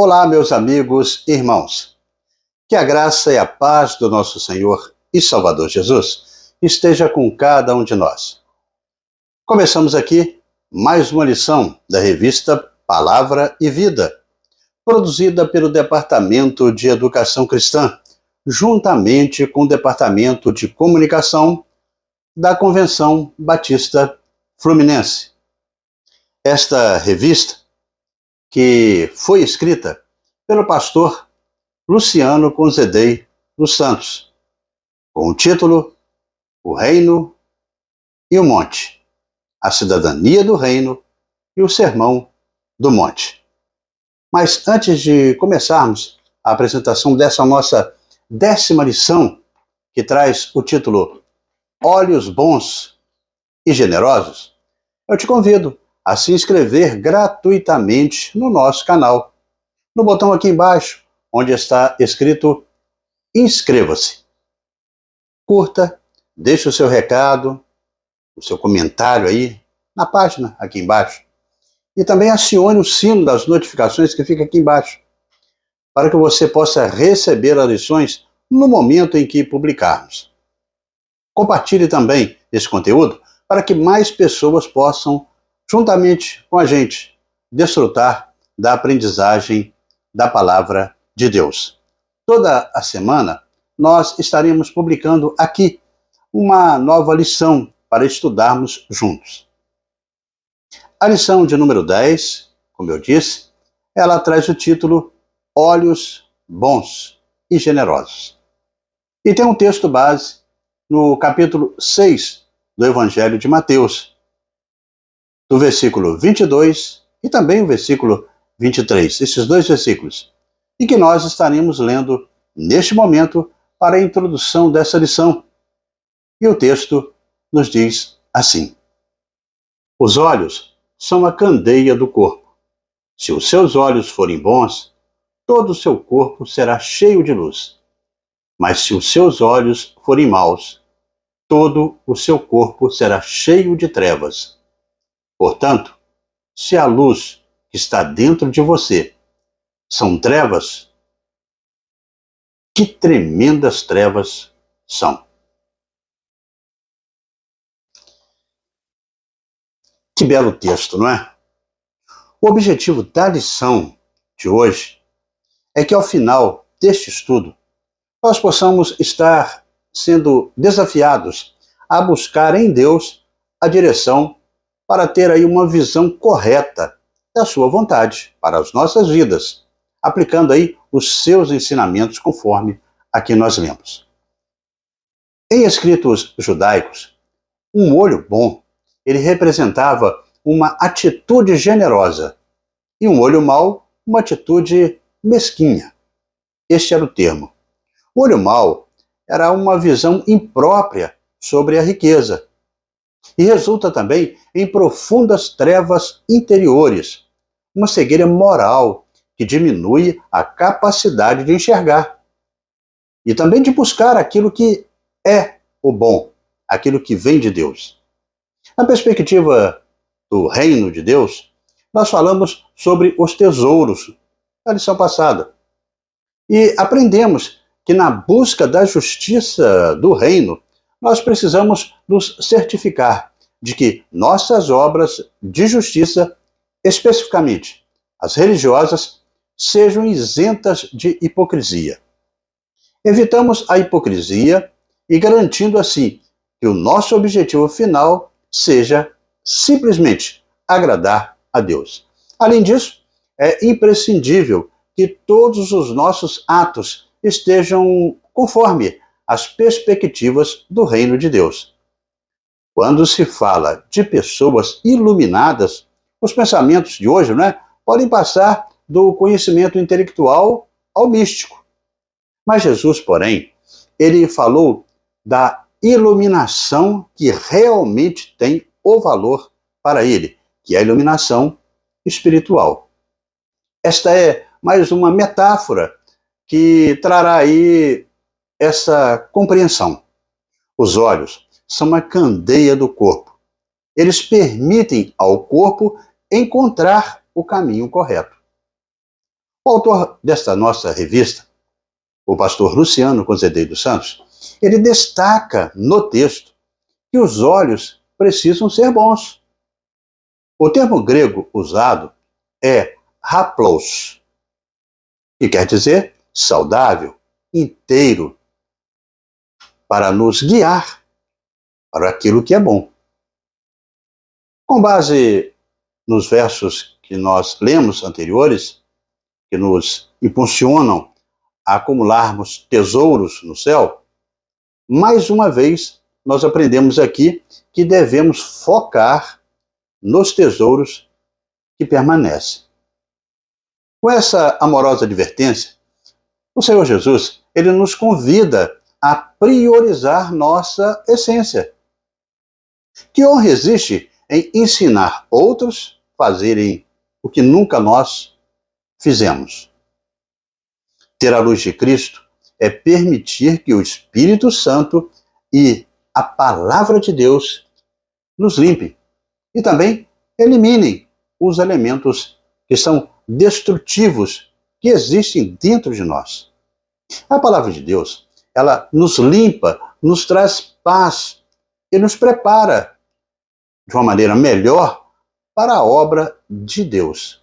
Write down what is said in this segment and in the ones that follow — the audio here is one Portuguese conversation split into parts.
Olá, meus amigos e irmãos. Que a graça e a paz do nosso Senhor e Salvador Jesus esteja com cada um de nós. Começamos aqui mais uma lição da revista Palavra e Vida, produzida pelo Departamento de Educação Cristã, juntamente com o Departamento de Comunicação da Convenção Batista Fluminense. Esta revista, que foi escrita pelo pastor Luciano Conzedei dos Santos, com o título O Reino e o Monte, a Cidadania do Reino e o Sermão do Monte. Mas antes de começarmos a apresentação dessa nossa 10ª lição, que traz o título Olhos Bons e Generosos, eu te convido a se inscrever gratuitamente no nosso canal, no botão aqui embaixo, onde está escrito Inscreva-se. Curta, deixe o seu recado, o seu comentário aí, na página aqui embaixo. E também acione o sino das notificações que fica aqui embaixo, para que você possa receber as lições no momento em que publicarmos. Compartilhe também esse conteúdo para que mais pessoas possam, juntamente com a gente, desfrutar da aprendizagem da Palavra de Deus. Toda a semana nós estaremos publicando aqui uma nova lição para estudarmos juntos. A lição de número 10, como eu disse, ela traz o título Olhos Bons e Generosos. E tem um texto base no capítulo 6 do Evangelho de Mateus, do versículo 22 e também o versículo 23, esses dois versículos, e que nós estaremos lendo neste momento para a introdução dessa lição. E o texto nos diz assim: Os olhos são a candeia do corpo. Se os seus olhos forem bons, todo o seu corpo será cheio de luz. Mas se os seus olhos forem maus, todo o seu corpo será cheio de trevas. Portanto, se a luz que está dentro de você são trevas, que tremendas trevas são. Que belo texto, não é? O objetivo da lição de hoje é que ao final deste estudo nós possamos estar sendo desafiados a buscar em Deus a direção para ter aí uma visão correta da sua vontade para as nossas vidas, aplicando aí os seus ensinamentos conforme aqui nós lemos. Em escritos judaicos, um olho bom, ele representava uma atitude generosa e um olho mau, uma atitude mesquinha. Este era o termo. O olho mau era uma visão imprópria sobre a riqueza e resulta também em profundas trevas interiores, uma cegueira moral que diminui a capacidade de enxergar e também de buscar aquilo que é o bom, aquilo que vem de Deus. Na perspectiva do reino de Deus, nós falamos sobre os tesouros na lição passada e aprendemos que na busca da justiça do reino, nós precisamos nos certificar de que nossas obras de justiça, especificamente as religiosas, sejam isentas de hipocrisia. Evitamos a hipocrisia e garantindo assim que o nosso objetivo final seja simplesmente agradar a Deus. Além disso, é imprescindível que todos os nossos atos estejam conforme as perspectivas do reino de Deus. Quando se fala de pessoas iluminadas, os pensamentos de hoje, podem passar do conhecimento intelectual ao místico. Mas Jesus, porém, ele falou da iluminação que realmente tem o valor para ele, que é a iluminação espiritual. Esta é mais uma metáfora que trará aí essa compreensão. Os olhos são a candeia do corpo. Eles permitem ao corpo encontrar o caminho correto. O autor desta nossa revista, o pastor Luciano Conzedei dos Santos, ele destaca no texto que os olhos precisam ser bons. O termo grego usado é haplos, que quer dizer saudável, inteiro, para nos guiar para aquilo que é bom. Com base nos versos que nós lemos anteriores, que nos impulsionam a acumularmos tesouros no céu, mais uma vez nós aprendemos aqui que devemos focar nos tesouros que permanecem. Com essa amorosa advertência, o Senhor Jesus, ele nos convida a priorizar nossa essência. Que honra existe em ensinar outros a fazerem o que nunca nós fizemos? Ter a luz de Cristo é permitir que o Espírito Santo e a palavra de Deus nos limpem e também eliminem os elementos que são destrutivos que existem dentro de nós. A palavra de Deus, ela nos limpa, nos traz paz e nos prepara de uma maneira melhor para a obra de Deus,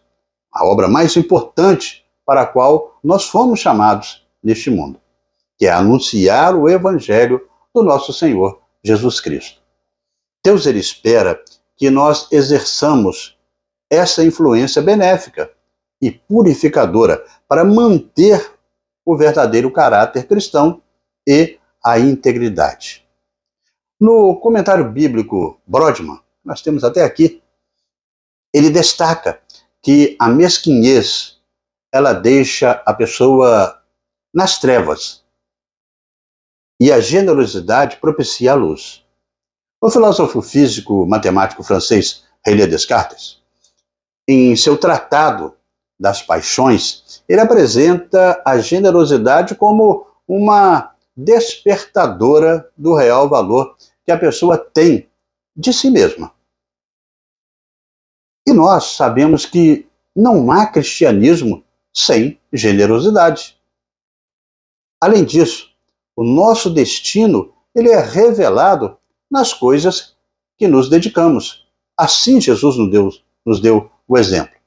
a obra mais importante para a qual nós fomos chamados neste mundo, que é anunciar o Evangelho do nosso Senhor Jesus Cristo. Deus, ele espera que nós exerçamos essa influência benéfica e purificadora para manter o verdadeiro caráter cristão e a integridade. No comentário bíblico Brodmann, nós temos até aqui, ele destaca que a mesquinhez, ela deixa a pessoa nas trevas e a generosidade propicia a luz. O filósofo físico matemático francês René Descartes, em seu Tratado das Paixões, ele apresenta a generosidade como uma despertadora do real valor que a pessoa tem de si mesma. E nós sabemos que não há cristianismo sem generosidade. Além disso, o nosso destino, ele é revelado nas coisas que nos dedicamos. Assim Jesus nos deu o exemplo.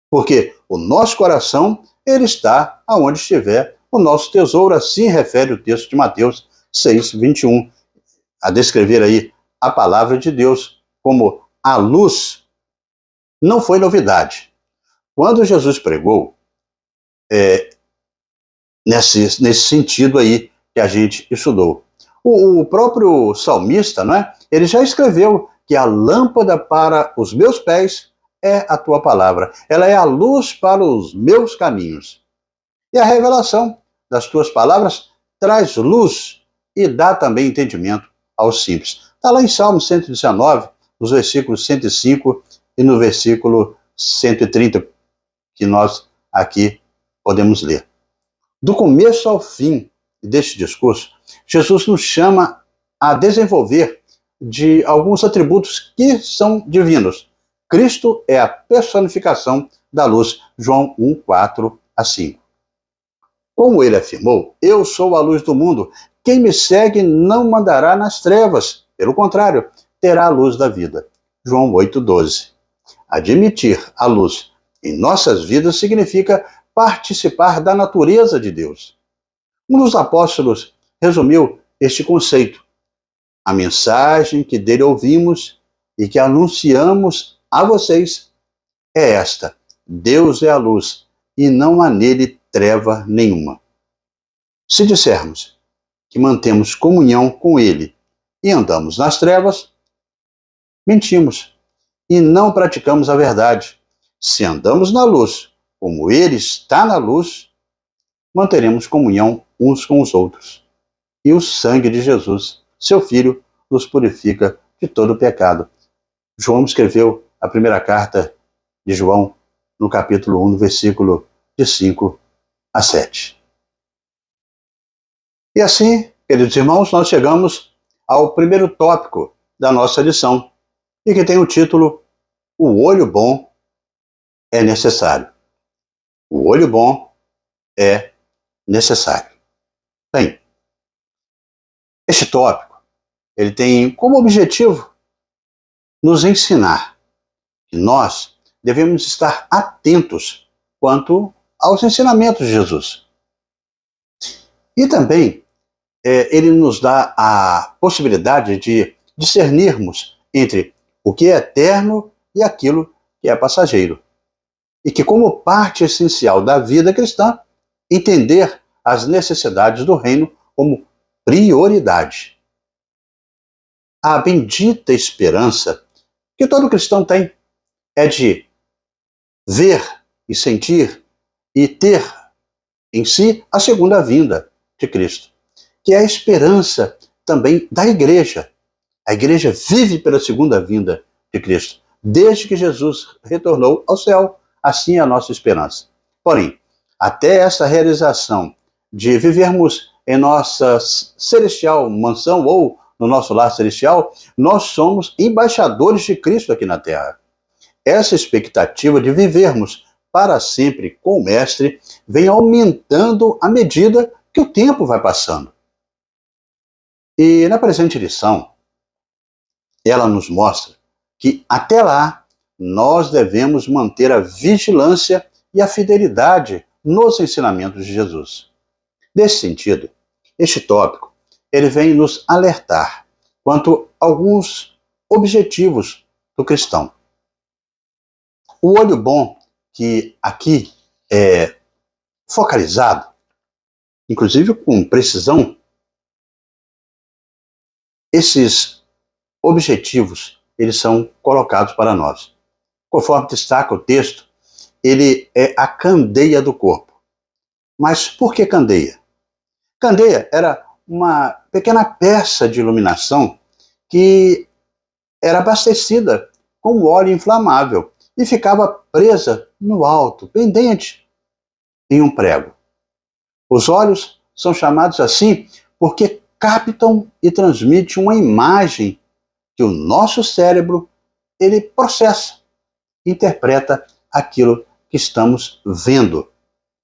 Porque o nosso coração, ele está aonde estiver o nosso tesouro, assim refere o texto de Mateus 6:21, a descrever aí a palavra de Deus como a luz. Não foi novidade. Quando Jesus pregou, nesse sentido aí que a gente estudou, o próprio salmista, não é? Ele já escreveu que a lâmpada para os meus pés é a tua palavra. Ela é a luz para os meus caminhos. E a revelação das tuas palavras traz luz e dá também entendimento aos simples. Está lá em Salmo 119, nos versículos 105 e no versículo 130, que nós aqui podemos ler. Do começo ao fim deste discurso, Jesus nos chama a desenvolver de alguns atributos que são divinos. Cristo é a personificação da luz, João 1:4-5. Como ele afirmou, eu sou a luz do mundo, quem me segue não andará nas trevas, pelo contrário, terá a luz da vida, João 8:12. Admitir a luz em nossas vidas significa participar da natureza de Deus. Um dos apóstolos resumiu este conceito. A mensagem que dele ouvimos e que anunciamos a vocês é esta: Deus é a luz e não há nele treva nenhuma. Se dissermos que mantemos comunhão com ele e andamos nas trevas, mentimos e não praticamos a verdade. Se andamos na luz, como ele está na luz, manteremos comunhão uns com os outros. E o sangue de Jesus, seu Filho, nos purifica de todo pecado. João escreveu a primeira carta de João, no capítulo 1, versículo de 5-7. E assim, queridos irmãos, nós chegamos ao primeiro tópico da nossa lição, e que tem o título: O olho bom é necessário. O olho bom é necessário. Bem, este tópico, ele tem como objetivo nos ensinar que nós devemos estar atentos quanto aos ensinamentos de Jesus. E também ele nos dá a possibilidade de discernirmos entre o que é eterno e aquilo que é passageiro. E que, como parte essencial da vida cristã, entender as necessidades do reino como prioridade. A bendita esperança que todo cristão tem é de ver e sentir e ter em si a segunda vinda de Cristo, que é a esperança também da igreja. A igreja vive pela segunda vinda de Cristo, desde que Jesus retornou ao céu. Assim é a nossa esperança. Porém, até essa realização de vivermos em nossa celestial mansão ou no nosso lar celestial, nós somos embaixadores de Cristo aqui na terra. Essa expectativa de vivermos para sempre com o Mestre vem aumentando à medida que o tempo vai passando. E na presente lição, ela nos mostra que até lá nós devemos manter a vigilância e a fidelidade nos ensinamentos de Jesus. Nesse sentido, este tópico ele vem nos alertar quanto a alguns objetivos do cristão. O olho bom, que aqui é focalizado, inclusive com precisão, esses objetivos eles são colocados para nós. Conforme destaca o texto, ele é a candeia do corpo. Mas por que candeia? Candeia era uma pequena peça de iluminação que era abastecida com óleo inflamável e ficava presa no alto, pendente, em um prego. Os olhos são chamados assim porque captam e transmitem uma imagem que o nosso cérebro ele processa, interpreta aquilo que estamos vendo,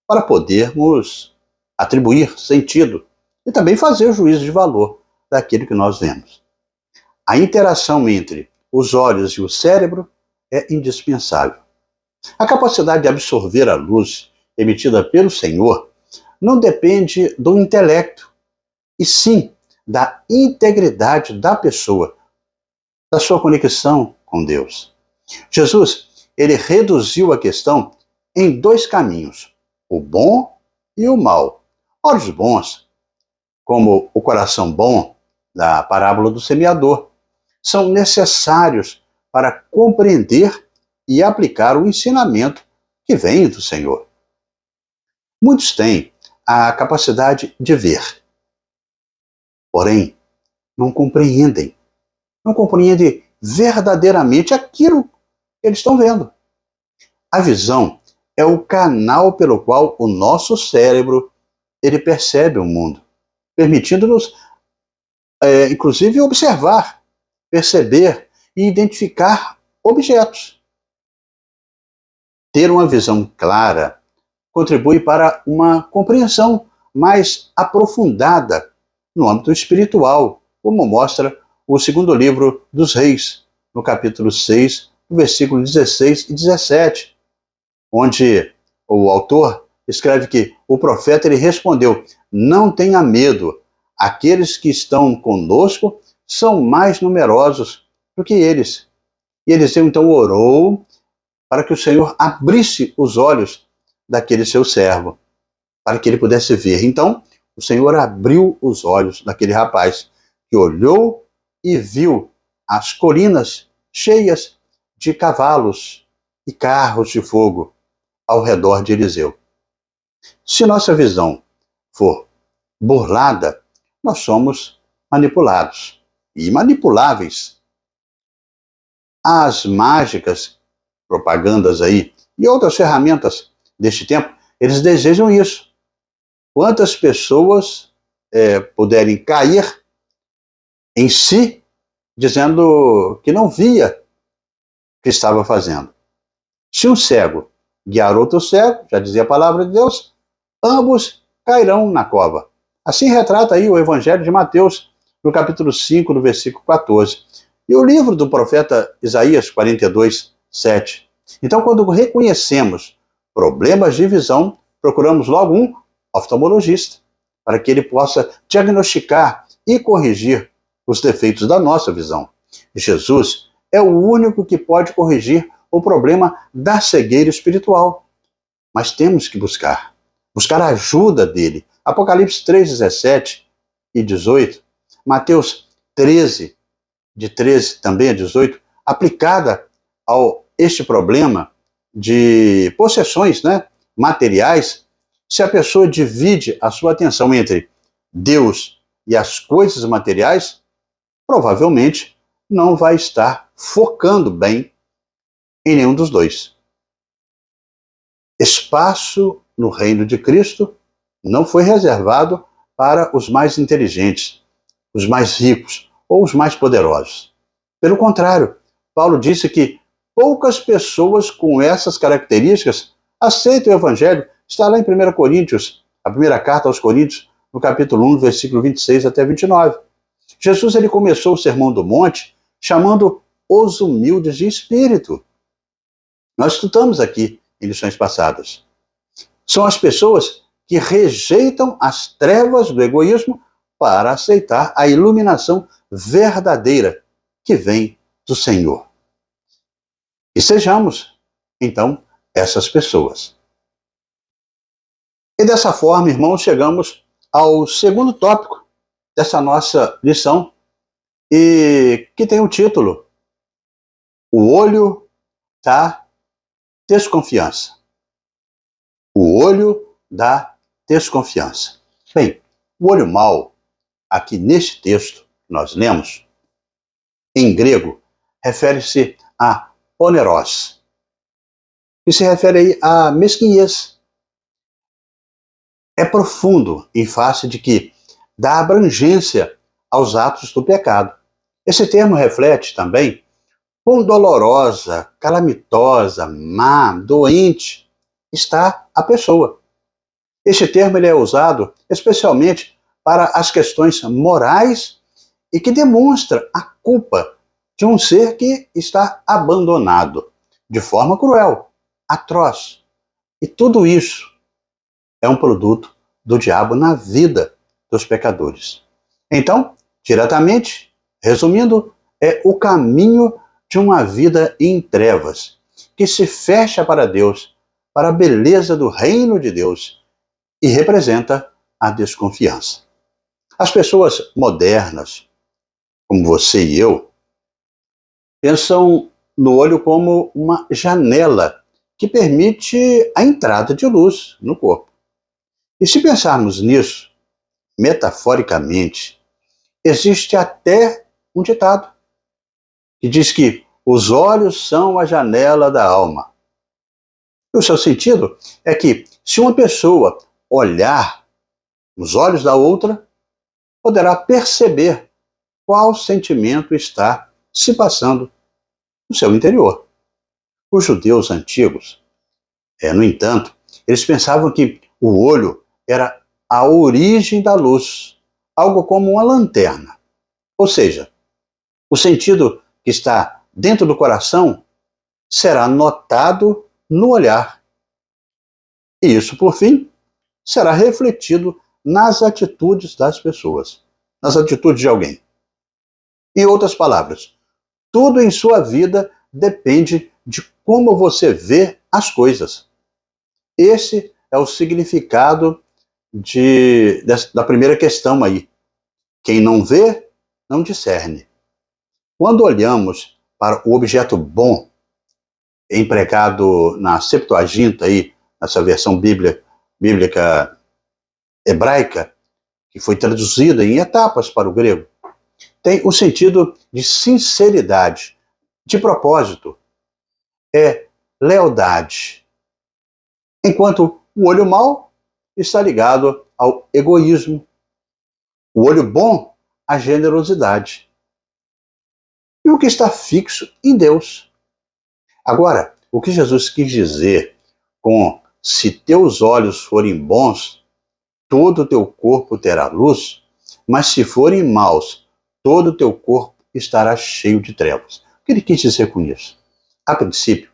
para podermos atribuir sentido e também fazer o juízo de valor daquilo que nós vemos. A interação entre os olhos e o cérebro é indispensável. A capacidade de absorver a luz emitida pelo Senhor não depende do intelecto, e sim da integridade da pessoa, da sua conexão com Deus. Jesus, ele reduziu a questão em dois caminhos, o bom e o mal. Olhos bons, como o coração bom da parábola do semeador, são necessários para compreender e aplicar o ensinamento que vem do Senhor. Muitos têm a capacidade de ver, porém não compreendem verdadeiramente aquilo que eles estão vendo. A visão é o canal pelo qual o nosso cérebro ele percebe o mundo, permitindo-nos, inclusive, observar, perceber e identificar objetos. Ter uma visão clara contribui para uma compreensão mais aprofundada no âmbito espiritual, como mostra o segundo livro dos Reis, no capítulo 6, no versículo 16 e 17, onde o autor escreve que o profeta ele respondeu: não tenha medo, aqueles que estão conosco são mais numerosos do que eles. E Eliseu então orou para que o Senhor abrisse os olhos daquele seu servo, para que ele pudesse ver. Então, o Senhor abriu os olhos daquele rapaz, que olhou e viu as colinas cheias de cavalos e carros de fogo ao redor de Eliseu. Se nossa visão for burlada, nós somos manipulados e manipuláveis. As mágicas, propagandas aí e outras ferramentas deste tempo, eles desejam isso. Quantas pessoas puderem cair em si, dizendo que não via o que estava fazendo. Se um cego guiar outro cego, já dizia a palavra de Deus, ambos cairão na cova. Assim retrata aí o Evangelho de Mateus, no capítulo 5, no versículo 14. E o livro do profeta Isaías 42, 7. Então, quando reconhecemos problemas de visão, procuramos logo um oftalmologista, para que ele possa diagnosticar e corrigir os defeitos da nossa visão. Jesus é o único que pode corrigir o problema da cegueira espiritual. Mas temos que buscar a ajuda dele. Apocalipse 3, 17 e 18, Mateus 13, de 13 também a 18, aplicada ao este problema de possessões, materiais. Se a pessoa divide a sua atenção entre Deus e as coisas materiais, provavelmente não vai estar focando bem em nenhum dos dois. Espaço no reino de Cristo não foi reservado para os mais inteligentes, os mais ricos ou os mais poderosos. Pelo contrário, Paulo disse que poucas pessoas com essas características aceitam o Evangelho. Está lá em 1 Coríntios, a primeira carta aos Coríntios, no capítulo 1, versículo 26 até 29. Jesus ele começou o Sermão do Monte chamando os humildes de espírito. Nós estudamos aqui em lições passadas. São as pessoas que rejeitam as trevas do egoísmo para aceitar a iluminação verdadeira que vem do Senhor. E sejamos, então, essas pessoas. E dessa forma, irmãos, chegamos ao segundo tópico dessa nossa lição, e que tem o título: O olho da desconfiança. O olho da desconfiança. Bem, o olho mau, aqui neste texto que nós lemos, em grego, refere-se a oneros, que se refere aí à mesquinhez. É profundo em face de que dá abrangência aos atos do pecado. Esse termo reflete também quão dolorosa, calamitosa, má, doente está a pessoa. Este termo ele é usado especialmente para as questões morais e que demonstra a culpa de um ser que está abandonado de forma cruel, atroz. E tudo isso é um produto do diabo na vida dos pecadores. Então, diretamente, resumindo, é o caminho de uma vida em trevas, que se fecha para Deus, para a beleza do reino de Deus, e representa a desconfiança. As pessoas modernas, como você e eu, pensam no olho como uma janela que permite a entrada de luz no corpo. E se pensarmos nisso, metaforicamente, existe até um ditado que diz que os olhos são a janela da alma. E o seu sentido é que, se uma pessoa olhar nos olhos da outra, poderá perceber qual sentimento está se passando no seu interior. Os judeus antigos, no entanto, eles pensavam que o olho era a origem da luz, algo como uma lanterna. Ou seja, o sentido que está dentro do coração será notado no olhar. E isso, por fim, será refletido nas atitudes das pessoas, nas atitudes de alguém. Em outras palavras, tudo em sua vida depende de como você vê as coisas. Esse é o significado da primeira questão aí. Quem não vê, não discerne. Quando olhamos para o objeto bom, empregado na Septuaginta, aí, nessa versão bíblica hebraica, que foi traduzida em etapas para o grego, tem o sentido de sinceridade, de propósito, é lealdade. Enquanto o olho mau está ligado ao egoísmo, o olho bom à generosidade. E o que está fixo em Deus. Agora, o que Jesus quis dizer com se teus olhos forem bons, todo o teu corpo terá luz, mas se forem maus, todo o teu corpo estará cheio de trevas. O que ele quis dizer com isso? A princípio,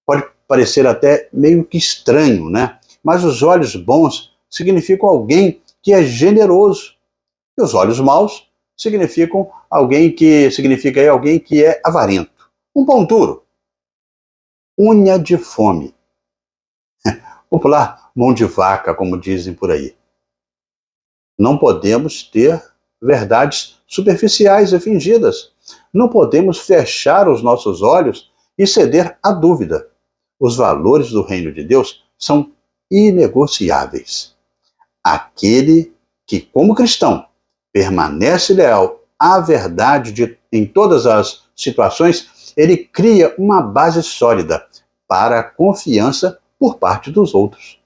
pode parecer até meio que estranho, né? Mas os olhos bons significam alguém que é generoso. E os olhos maus significam alguém que é avarento. Um pão duro, unha de fome. Popular mão de vaca, como dizem por aí. Não podemos ter verdades superficiais e fingidas. Não podemos fechar os nossos olhos e ceder à dúvida. Os valores do reino de Deus são inegociáveis. Aquele que, como cristão, permanece leal à verdade em todas as situações, ele cria uma base sólida para a confiança por parte dos outros.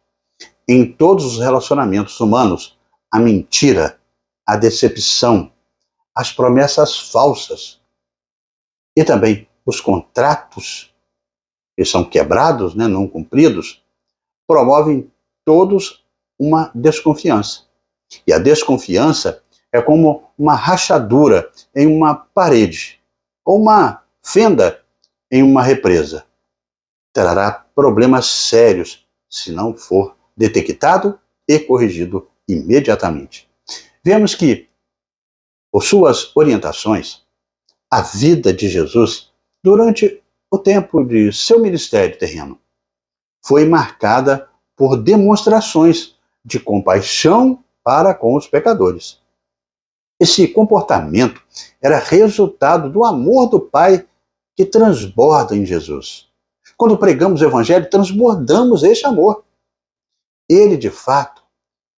Em todos os relacionamentos humanos, a mentira, a decepção, as promessas falsas e também os contratos que são quebrados, não cumpridos, promovem todos uma desconfiança. E a desconfiança é como uma rachadura em uma parede ou uma fenda em uma represa. Trará problemas sérios se não for detectado e corrigido imediatamente. Vemos que, por suas orientações, a vida de Jesus, durante o tempo de seu ministério terreno, foi marcada por demonstrações de compaixão para com os pecadores. Esse comportamento era resultado do amor do Pai que transborda em Jesus. Quando pregamos o Evangelho, transbordamos esse amor. Ele, de fato,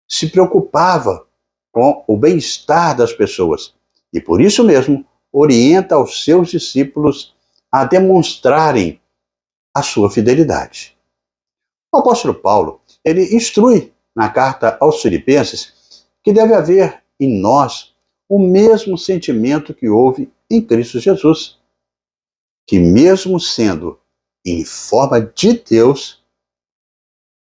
se preocupava com o bem-estar das pessoas e, por isso mesmo, orienta os seus discípulos a demonstrarem a sua fidelidade. O apóstolo Paulo, ele instrui na carta aos Filipenses que deve haver em nós o mesmo sentimento que houve em Cristo Jesus, que mesmo sendo em forma de Deus,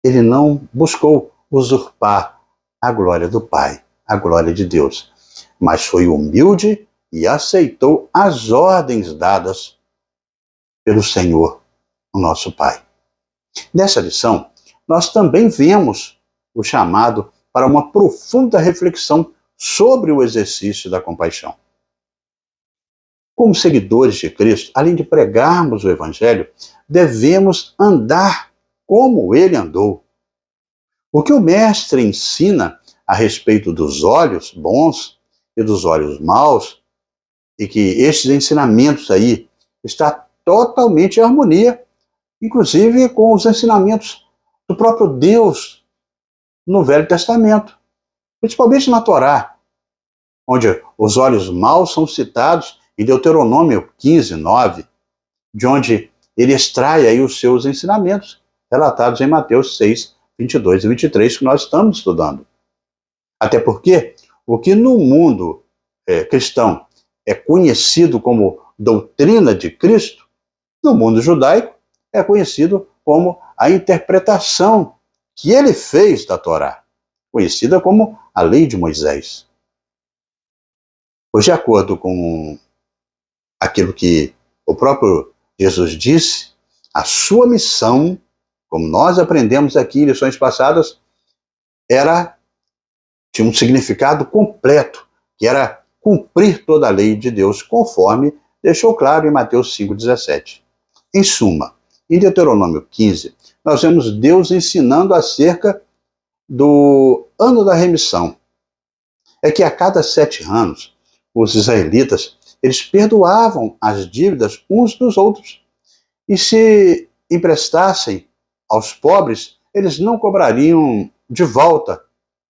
ele não buscou usurpar a glória do Pai, a glória de Deus, mas foi humilde e aceitou as ordens dadas pelo Senhor, o nosso Pai. Nessa lição, nós também vemos o chamado para uma profunda reflexão sobre o exercício da compaixão. Como seguidores de Cristo, além de pregarmos o Evangelho, devemos andar como ele andou. O que o Mestre ensina a respeito dos olhos bons e dos olhos maus, e que estes ensinamentos aí está totalmente em harmonia, inclusive com os ensinamentos do próprio Deus no Velho Testamento, principalmente na Torá, onde os olhos maus são citados em Deuteronômio 15, 9, de onde ele extrai aí os seus ensinamentos, relatados em Mateus 6, 22 e 23, que nós estamos estudando. Até porque o que no mundo cristão é conhecido como doutrina de Cristo, no mundo judaico é conhecido como a interpretação que ele fez da Torá, conhecida como a lei de Moisés. Pois, de acordo com aquilo que o próprio Jesus disse, a sua missão, como nós aprendemos aqui em lições passadas, tinha um significado completo, que era cumprir toda a lei de Deus, conforme deixou claro em Mateus 5,17. Em suma, em Deuteronômio 15, nós vemos Deus ensinando acerca do ano da remissão. É que a cada 7 anos, os israelitas, eles perdoavam as dívidas uns dos outros. E se emprestassem aos pobres, eles não cobrariam de volta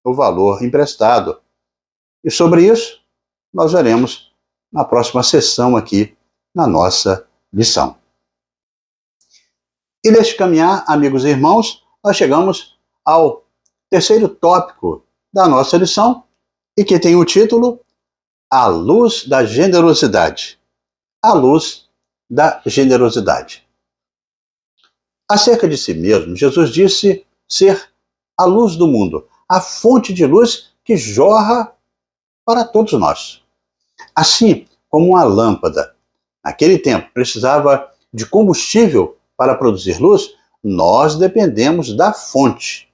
o valor emprestado. E sobre isso, nós veremos na próxima sessão aqui, na nossa lição. E neste caminhar, amigos e irmãos, nós chegamos ao terceiro tópico da nossa lição, e que tem o título A Luz da Generosidade. A Luz da Generosidade. Acerca de si mesmo, Jesus disse ser a luz do mundo, a fonte de luz que jorra para todos nós. Assim como uma lâmpada, naquele tempo, precisava de combustível para produzir luz, nós dependemos da fonte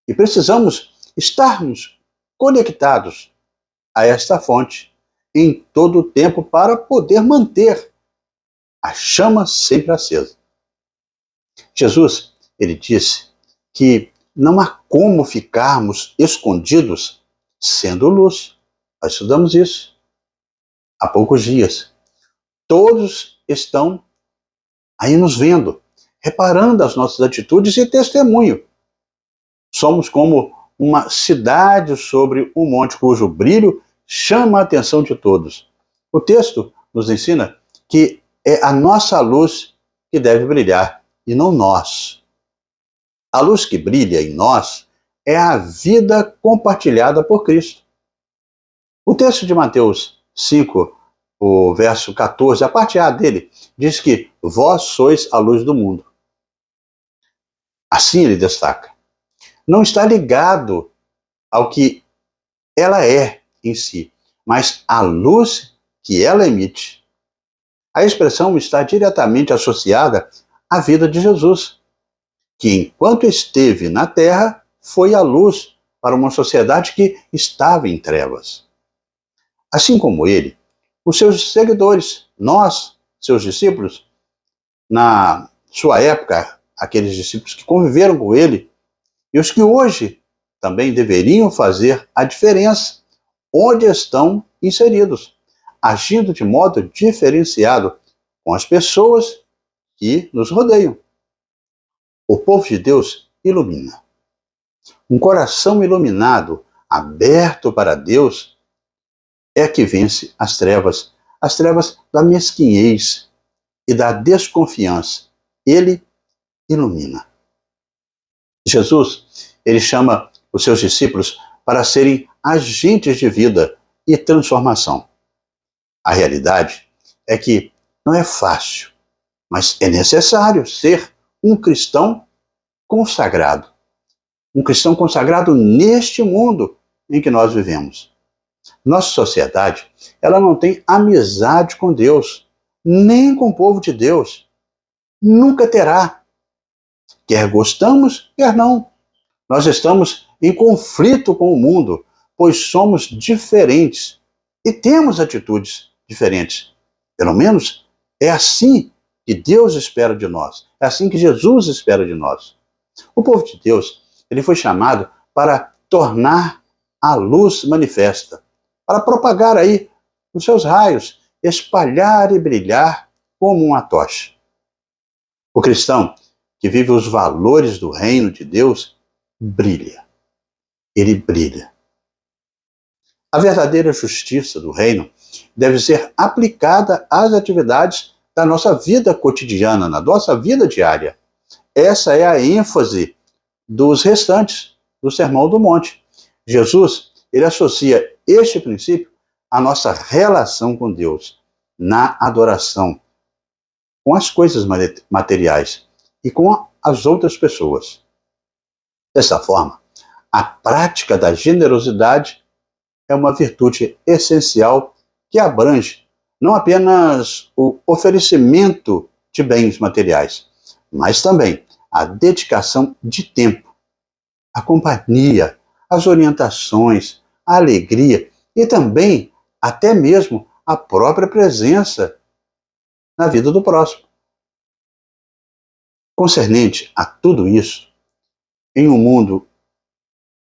e precisamos estarmos conectados a esta fonte em todo o tempo para poder manter a chama sempre acesa. Jesus, ele disse que não há como ficarmos escondidos sendo luz. Nós estudamos isso há poucos dias. Todos estão aí nos vendo, reparando as nossas atitudes e testemunho. Somos como uma cidade sobre um monte cujo brilho chama a atenção de todos. O texto nos ensina que é a nossa luz que deve brilhar e não nós. A luz que brilha em nós é a vida compartilhada por Cristo. O texto de Mateus 5, o verso 14, a parte A dele, diz que vós sois a luz do mundo. Assim ele destaca. Não está ligado ao que ela é em si, mas à luz que ela emite. A expressão está diretamente associada à vida de Jesus, que enquanto esteve na terra, foi a luz para uma sociedade que estava em trevas. Assim como ele, os seus seguidores, nós, seus discípulos, na sua época, aqueles discípulos que conviveram com ele, e os que hoje também deveriam fazer a diferença onde estão inseridos, agindo de modo diferenciado com as pessoas que nos rodeiam. O povo de Deus ilumina. Um coração iluminado, aberto para Deus, é que vence as trevas da mesquinhez e da desconfiança. Ele ilumina. Jesus, ele chama os seus discípulos para serem agentes de vida e transformação. A realidade é que não é fácil, mas é necessário ser um cristão consagrado. Um cristão consagrado neste mundo em que nós vivemos. Nossa sociedade, ela não tem amizade com Deus, nem com o povo de Deus. Nunca terá. Quer gostamos, quer não. Nós estamos em conflito com o mundo, pois somos diferentes e temos atitudes diferentes. Pelo menos é assim que Deus espera de nós. É assim que Jesus espera de nós. O povo de Deus, ele foi chamado para tornar a luz manifesta, para propagar aí os seus raios, espalhar e brilhar como uma tocha. O cristão que vive os valores do reino de Deus brilha. Ele brilha. A verdadeira justiça do reino deve ser aplicada às atividades da nossa vida cotidiana, na nossa vida diária. Essa é a ênfase dos restantes do Sermão do Monte. Jesus, ele associa este princípio à nossa relação com Deus, na adoração, com as coisas materiais e com as outras pessoas. Dessa forma, a prática da generosidade é uma virtude essencial que abrange não apenas o oferecimento de bens materiais, mas também a dedicação de tempo, a companhia, as orientações, a alegria e também até mesmo a própria presença na vida do próximo. Concernente a tudo isso, em um mundo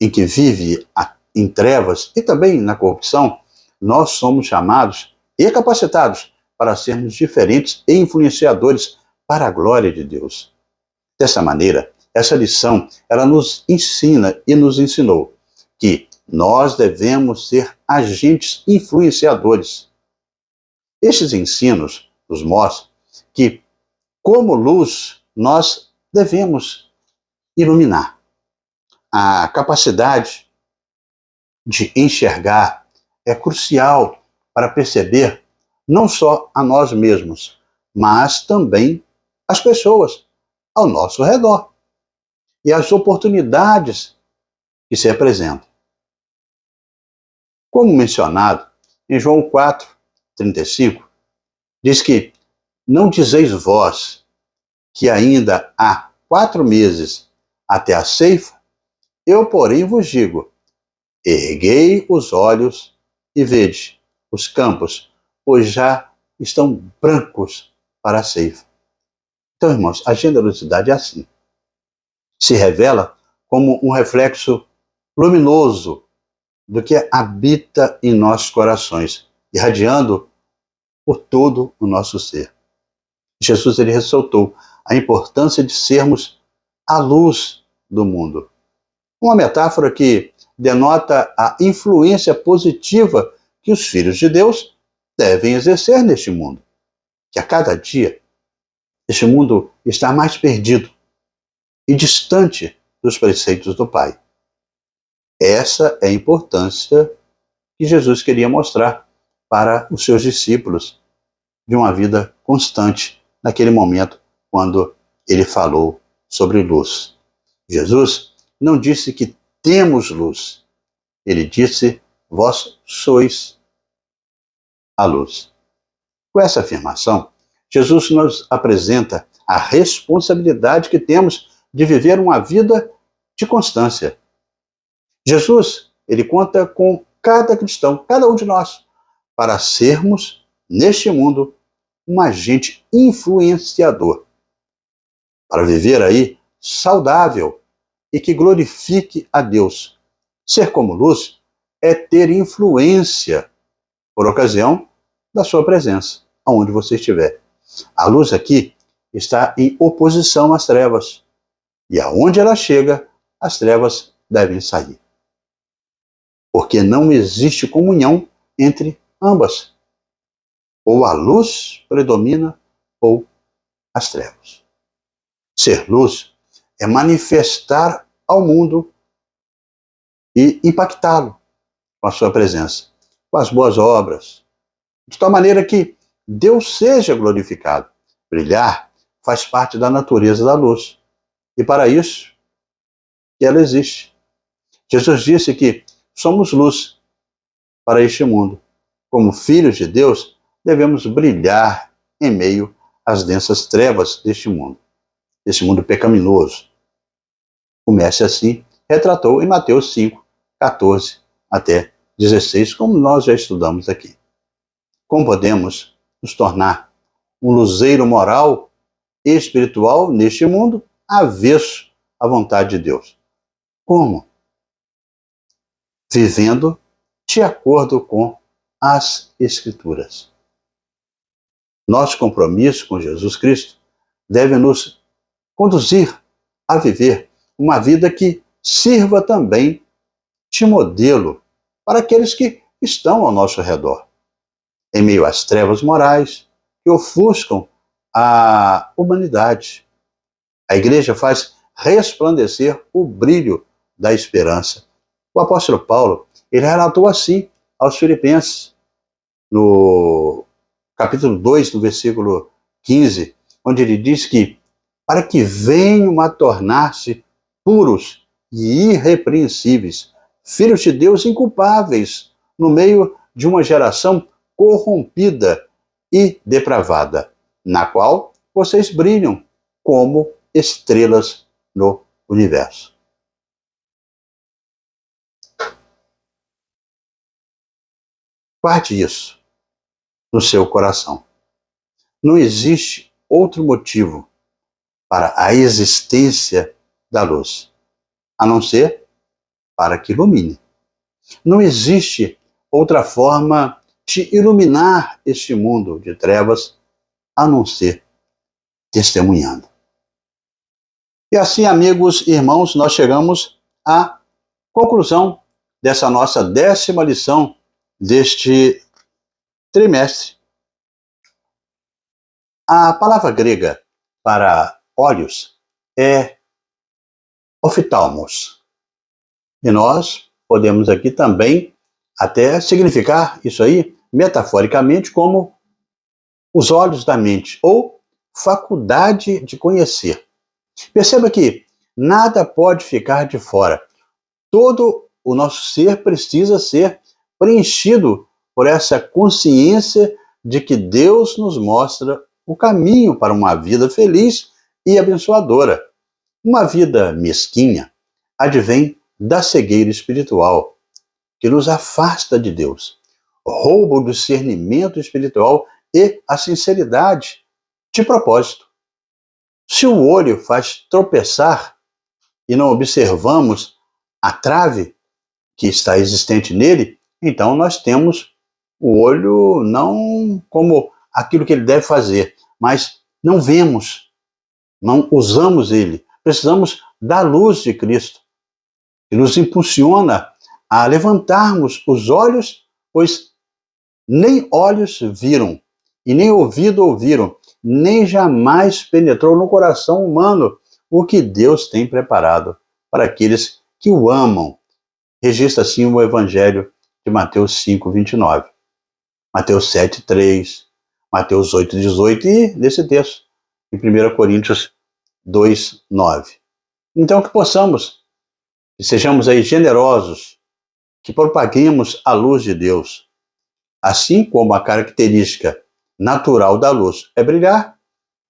em que vive em trevas e também na corrupção, nós somos chamados e capacitados para sermos diferentes e influenciadores para a glória de Deus. Dessa maneira, essa lição, ela nos ensina e nos ensinou que nós devemos ser agentes influenciadores. Estes ensinos nos mostram que, como luz, nós devemos iluminar. A capacidade de enxergar é crucial para perceber não só a nós mesmos, mas também as pessoas ao nosso redor e as oportunidades que se apresentam. Como mencionado em João 4:35, diz que não dizeis vós que ainda há 4 meses até a ceifa? Eu, porém, vos digo, erguei os olhos e vede os campos, pois já estão brancos para a ceifa. Então, irmãos, a generosidade é assim. Se revela como um reflexo luminoso do que habita em nossos corações, irradiando por todo o nosso ser. Jesus, ele ressaltou a importância de sermos a luz do mundo. Uma metáfora que denota a influência positiva que os filhos de Deus devem exercer neste mundo. Que a cada dia, este mundo está mais perdido e distante dos preceitos do Pai. Essa é a importância que Jesus queria mostrar para os seus discípulos de uma vida constante naquele momento quando ele falou sobre luz. Jesus não disse que temos luz, ele disse, vós sois a luz. Com essa afirmação, Jesus nos apresenta a responsabilidade que temos de viver uma vida de constância. Jesus, ele conta com cada cristão, cada um de nós, para sermos, neste mundo, um agente influenciador, para viver aí saudável e que glorifique a Deus. Ser como luz é ter influência por ocasião da sua presença, aonde você estiver. A luz aqui está em oposição às trevas, e aonde ela chega, as trevas devem sair. Porque não existe comunhão entre ambas. Ou a luz predomina, ou as trevas. Ser luz é manifestar ao mundo e impactá-lo com a sua presença, com as boas obras, de tal maneira que Deus seja glorificado. Brilhar faz parte da natureza da luz, e para isso que ela existe. Jesus disse que somos luz para este mundo. Como filhos de Deus, devemos brilhar em meio às densas trevas deste mundo pecaminoso. O Mestre assim retratou em Mateus 5:14 até 16, como nós já estudamos aqui. Como podemos nos tornar um luzeiro moral e espiritual neste mundo, avesso à vontade de Deus? Como? Vivendo de acordo com as Escrituras. Nosso compromisso com Jesus Cristo deve nos conduzir a viver uma vida que sirva também de modelo para aqueles que estão ao nosso redor, em meio às trevas morais que ofuscam a humanidade. A igreja faz resplandecer o brilho da esperança. O apóstolo Paulo, ele relatou assim aos Filipenses, no capítulo 2, no versículo 15, onde ele diz que para que venham a tornar-se puros e irrepreensíveis, filhos de Deus inculpáveis, no meio de uma geração corrompida e depravada, na qual vocês brilham como estrelas no universo. Guarde isso no seu coração. Não existe outro motivo para a existência da luz, a não ser para que ilumine. Não existe outra forma de iluminar este mundo de trevas, a não ser testemunhando. E assim, amigos e irmãos, nós chegamos à conclusão dessa nossa 10ª lição deste trimestre. A palavra grega para olhos é oftalmos. E nós podemos aqui também até significar isso aí metaforicamente como os olhos da mente, ou faculdade de conhecer. Perceba que nada pode ficar de fora. Todo o nosso ser precisa ser preenchido por essa consciência de que Deus nos mostra o caminho para uma vida feliz e abençoadora. Uma vida mesquinha advém da cegueira espiritual, que nos afasta de Deus, rouba o discernimento espiritual e a sinceridade de propósito. Se o olho faz tropeçar e não observamos a trave que está existente nele, então nós temos o olho não como aquilo que ele deve fazer, mas não vemos, não usamos ele. Precisamos da luz de Cristo, que nos impulsiona a levantarmos os olhos, pois nem olhos viram, e nem ouvido ouviram, nem jamais penetrou no coração humano o que Deus tem preparado para aqueles que o amam. Registra assim o Evangelho de Mateus 5:29, Mateus 7:3, Mateus 8:18 e nesse texto, em 1 Coríntios 2:9. Então que possamos, que sejamos aí generosos, que propaguemos a luz de Deus. Assim como a característica natural da luz é brilhar,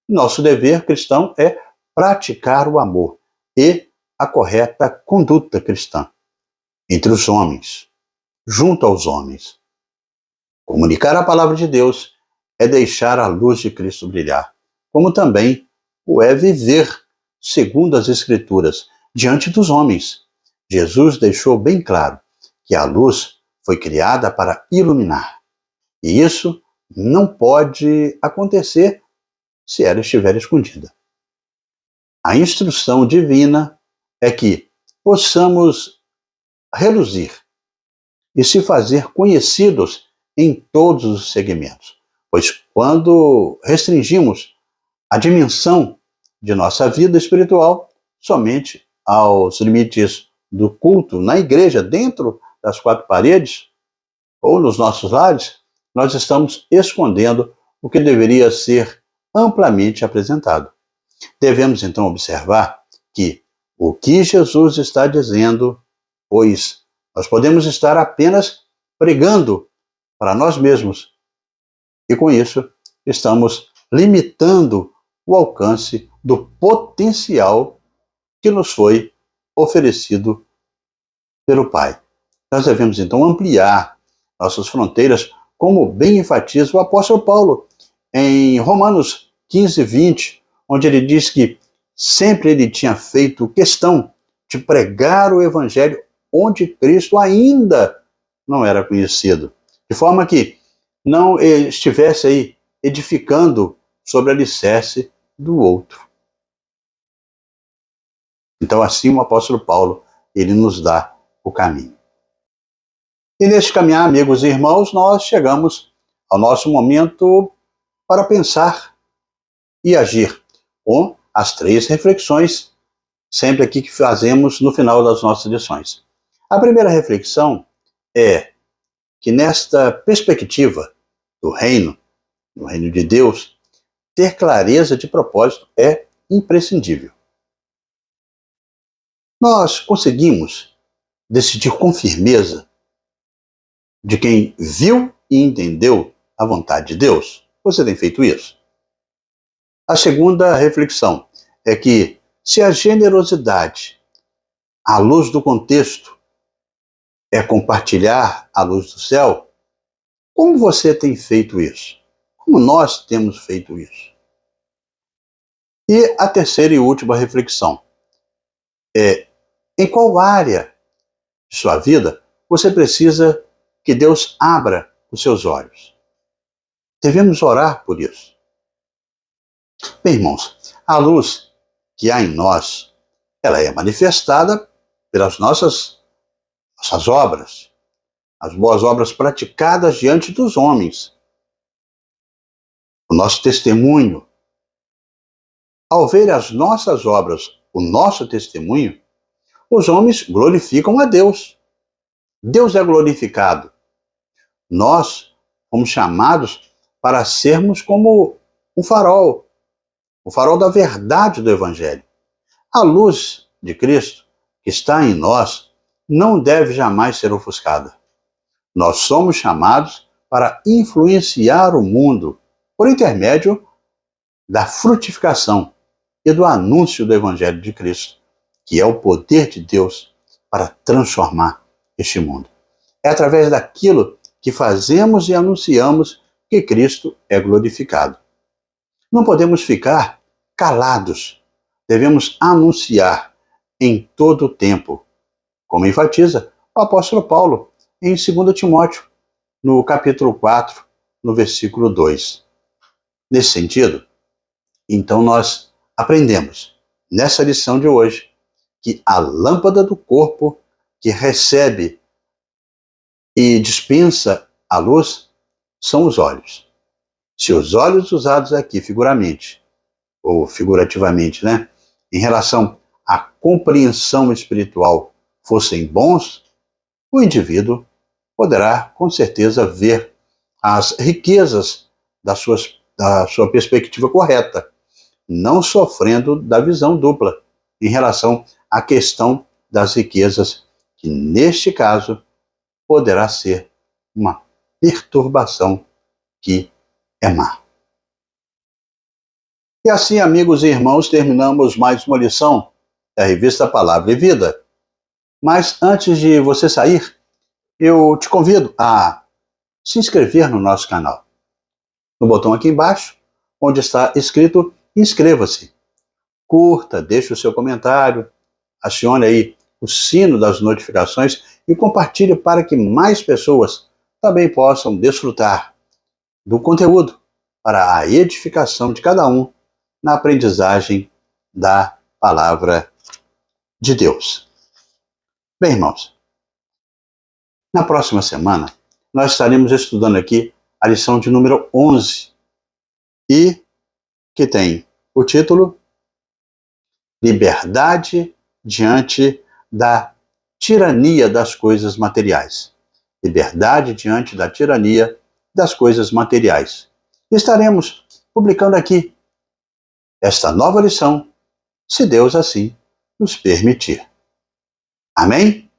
nosso dever cristão é praticar o amor e a correta conduta cristã entre os homens, junto aos homens. Comunicar a palavra de Deus é deixar a luz de Cristo brilhar, como também o é viver segundo as Escrituras diante dos homens. Jesus deixou bem claro que a luz foi criada para iluminar. E isso não pode acontecer se ela estiver escondida. A instrução divina é que possamos reluzir e se fazer conhecidos em todos os segmentos, pois quando restringimos a dimensão de nossa vida espiritual somente aos limites do culto na igreja, dentro das quatro paredes ou nos nossos lares, nós estamos escondendo o que deveria ser amplamente apresentado. Devemos então observar que o que Jesus está dizendo, pois nós podemos estar apenas pregando para nós mesmos, e com isso estamos limitando o alcance do potencial que nos foi oferecido pelo Pai. Nós devemos então ampliar nossas fronteiras, como bem enfatiza o apóstolo Paulo em Romanos 15:20, onde ele diz que sempre ele tinha feito questão de pregar o evangelho onde Cristo ainda não era conhecido, de forma que não estivesse aí edificando sobre a alicerce do outro. Então assim o apóstolo Paulo, ele nos dá o caminho. E neste caminhar, amigos e irmãos, nós chegamos ao nosso momento para pensar e agir, com as 3 reflexões, sempre aqui que fazemos no final das nossas lições. A primeira reflexão é que nesta perspectiva do reino de Deus, ter clareza de propósito é imprescindível. Nós conseguimos decidir com firmeza de quem viu e entendeu a vontade de Deus. Você tem feito isso? A segunda reflexão é que se a generosidade, à luz do contexto, é compartilhar a luz do céu, como você tem feito isso? Como nós temos feito isso? E a terceira e última reflexão é: em qual área de sua vida você precisa que Deus abra os seus olhos? Devemos orar por isso. Bem, irmãos, a luz que há em nós, ela é manifestada pelas nossas obras, as boas obras praticadas diante dos homens, o nosso testemunho. Ao ver as nossas obras, o nosso testemunho, os homens glorificam a Deus. Deus é glorificado. Nós fomos chamados para sermos como um farol, o farol da verdade do Evangelho. A luz de Cristo, que está em nós, não deve jamais ser ofuscada. Nós somos chamados para influenciar o mundo por intermédio da frutificação e do anúncio do Evangelho de Cristo, que é o poder de Deus para transformar este mundo. É através daquilo que fazemos e anunciamos que Cristo é glorificado. Não podemos ficar calados. Devemos anunciar em todo o tempo, como enfatiza o apóstolo Paulo em 2 Timóteo, no capítulo 4, no versículo 2. Nesse sentido, então nós aprendemos, nessa lição de hoje, que a lâmpada do corpo que recebe e dispensa a luz são os olhos. Se os olhos usados aqui figurativamente, em relação à compreensão espiritual fossem bons, o indivíduo poderá, com certeza, ver as riquezas da sua perspectiva correta, não sofrendo da visão dupla em relação à questão das riquezas, que, neste caso, poderá ser uma perturbação que é má. E assim, amigos e irmãos, terminamos mais uma lição da revista Palavra e Vida. Mas antes de você sair, eu te convido a se inscrever no nosso canal. No botão aqui embaixo, onde está escrito inscreva-se. Curta, deixe o seu comentário, acione aí o sino das notificações e compartilhe para que mais pessoas também possam desfrutar do conteúdo para a edificação de cada um na aprendizagem da Palavra de Deus. Bem, irmãos, na próxima semana nós estaremos estudando aqui a lição de número 11 e que tem o título Liberdade diante da tirania das coisas materiais. Liberdade diante da tirania das coisas materiais. Estaremos publicando aqui esta nova lição, se Deus assim nos permitir. Amém?